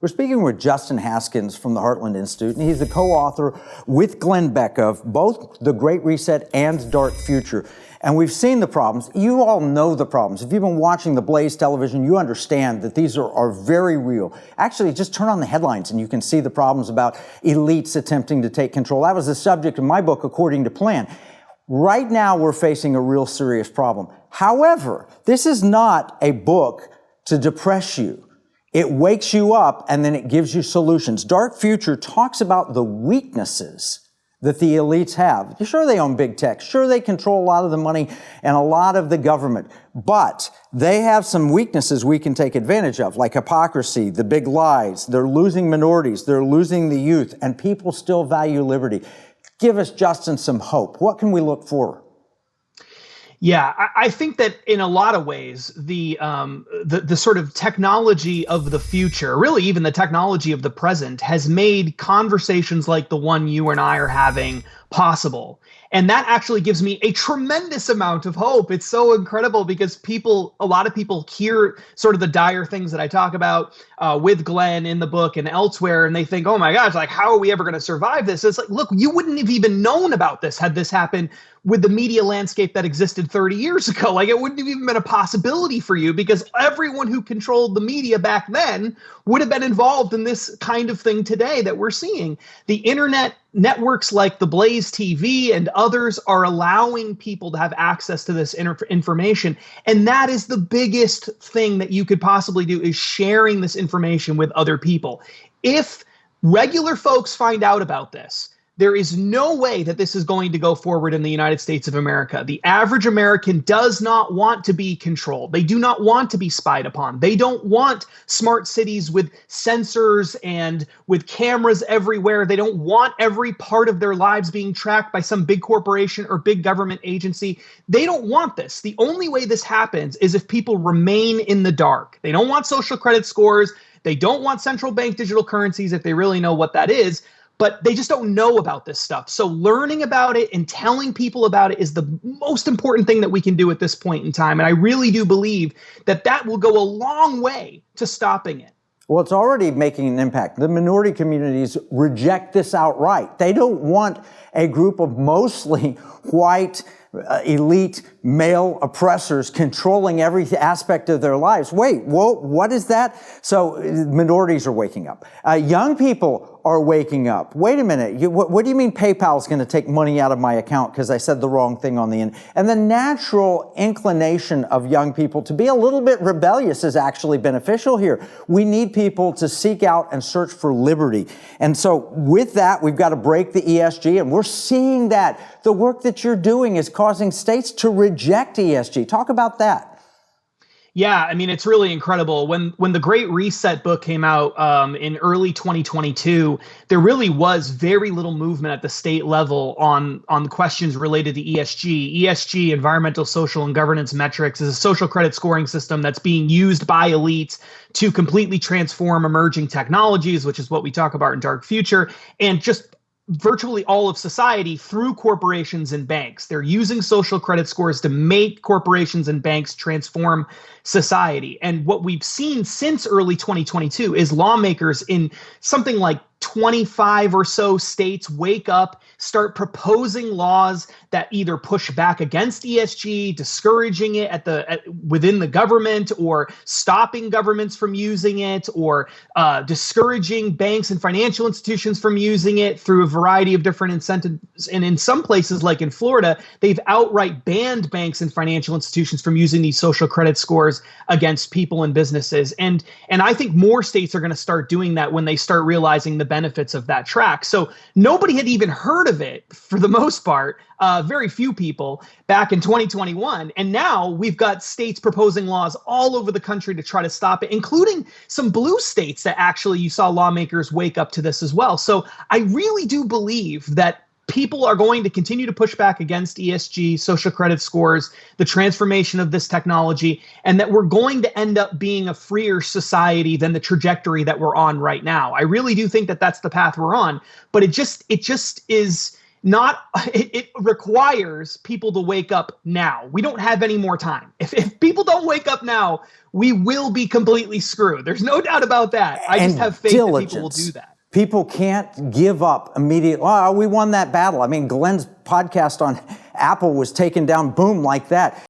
We're speaking with Justin Haskins from the Heartland Institute, and he's the co-author with Glenn Beck of both The Great Reset and Dark Future. And we've seen the problems. You all know the problems. If you've been watching the Blaze television, you understand that these are very real. Actually, just turn on the headlines and you can see the problems about elites attempting to take control. That was the subject of my book, According to Plan. Right now, we're facing a real serious problem. However, this is not a book to depress you. It wakes you up and then it gives you solutions. Dark Future talks about the weaknesses that the elites have. Sure, they own big tech. Sure, they control a lot of the money and a lot of the government. But they have some weaknesses we can take advantage of, like hypocrisy, the big lies. They're losing minorities. They're losing the youth. And people still value liberty. Give us, Justin, some hope. What can we look for? Yeah, I think that in a lot of ways, the sort of technology of the future, really even the technology of the present, has made conversations like the one you and I are having possible. And that actually gives me a tremendous amount of hope. It's so incredible because a lot of people hear sort of the dire things that I talk about with Glenn in the book and elsewhere, and they think, oh my gosh, like, how are we ever going to survive this? It's like, look, you wouldn't have even known about this had this happened with the media landscape that existed 30 years ago. Like, it wouldn't have even been a possibility for you because everyone who controlled the media back then would have been involved in this kind of thing today that we're seeing. The internet networks like the Blaze TV and others are allowing people to have access to this information. And that is the biggest thing that you could possibly do, is sharing this information with other people. If regular folks find out about this, there is no way that this is going to go forward in the United States of America. The average American does not want to be controlled. They do not want to be spied upon. They don't want smart cities with sensors and with cameras everywhere. They don't want every part of their lives being tracked by some big corporation or big government agency. They don't want this. The only way this happens is if people remain in the dark. They don't want social credit scores. They don't want central bank digital currencies if they really know what that is. But they just don't know about this stuff. So learning about it and telling people about it is the most important thing that we can do at this point in time. And I really do believe that that will go a long way to stopping it. Well, it's already making an impact. The minority communities reject this outright. They don't want a group of mostly white, elite male oppressors controlling every aspect of their lives. Wait, what is that? So minorities are waking up. Young people are waking up. Wait a minute. What do you mean PayPal is going to take money out of my account because I said the wrong thing on the end? And the natural inclination of young people to be a little bit rebellious is actually beneficial here. We need people to seek out and search for liberty. And so with that, we've got to break the ESG, and we're seeing that. The work that you're doing is causing states to reject ESG. Talk about that. Yeah, I mean, it's really incredible. When the Great Reset book came out in early 2022, there really was very little movement at the state level on questions related to ESG. ESG, environmental, social, and governance metrics, is a social credit scoring system that's being used by elites to completely transform emerging technologies, which is what we talk about in Dark Future, and just virtually all of society through corporations and banks. They're using social credit scores to make corporations and banks transform society. And what we've seen since early 2022 is lawmakers in something like 25 or so states wake up, start proposing laws that either push back against ESG, discouraging it within the government, or stopping governments from using it, or discouraging banks and financial institutions from using it through a variety of different incentives. And in some places, like in Florida, they've outright banned banks and financial institutions from using these social credit scores against people and businesses. And I think more states are going to start doing that when they start realizing the benefits of that track. So nobody had even heard of it for the most part, very few people back in 2021. And now we've got states proposing laws all over the country to try to stop it, including some blue states that actually you saw lawmakers wake up to this as well. So I really do believe that people are going to continue to push back against ESG, social credit scores, the transformation of this technology, and that we're going to end up being a freer society than the trajectory that we're on right now. I really do think that that's the path we're on, but it just is it requires people to wake up now. We don't have any more time. If people don't wake up now, we will be completely screwed. There's no doubt about that. I just have faith that people will do that. People can't give up immediately. Oh, we won that battle. I mean, Glenn's podcast on Apple was taken down, boom, like that.